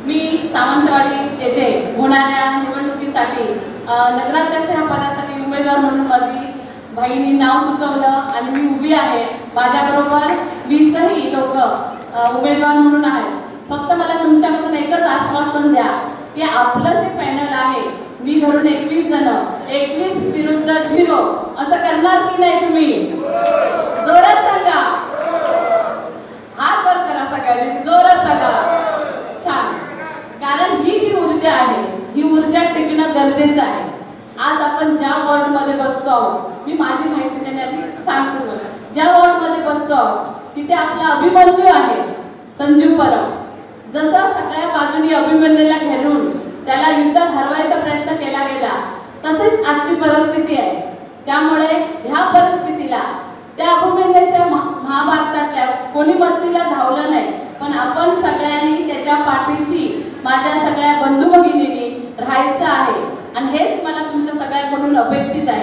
मी सावंतवाडी येथे होणाऱ्या निवडणुकीसाठी नगराध्यक्ष ह्या पदासाठी उमेदवार म्हणून माझी बहिणी नाव सुचवलं आणि मी उभी आहे। माझ्याबरोबर 20ही लोक उमेदवार म्हणून आहेत। फक्त मला तुमच्याकडून एकच आश्वासन द्या की आपलं जे पॅनल आहे, मी धरून 21 जण, 21 विरुद्ध 0 असं करणार की नाही तुम्ही? जोरात सांगा, हात वर करा सगळ्यांनी, जोरात सांगा। छान, कारण ही जी ऊर्जा आहे ही ऊर्जा टिकणं गरजेचं आहे। आज आपण ज्या वॉर्ड मध्ये बसतो आहोत, मी माझी माहिती देण्याआधी सांगतो बघा, ज्या वॉर्ड मध्ये बसतो आहोत तिथे आपला अभिमन्यू आहे, संजू परब। जसं सगळ्या बाजूनी अभिमन्यूला घेरून त्याला युद्धात हरवायचा प्रयत्न केला गेला, तसेच आजची परिस्थिती आहे। त्यामुळे ह्या परिस्थितीला त्या अभिमन्यूच्या महाभारतातल्या कोणी बत्तीला धावलं नाही, पण आपण सगळ्यांनी त्याच्या पाठीशी, माझ्या सगळ्या बंधू भगिनींनी राहायचं आहे आणि हेच मला तुमच्या सगळ्यांकडून अपेक्षित आहे।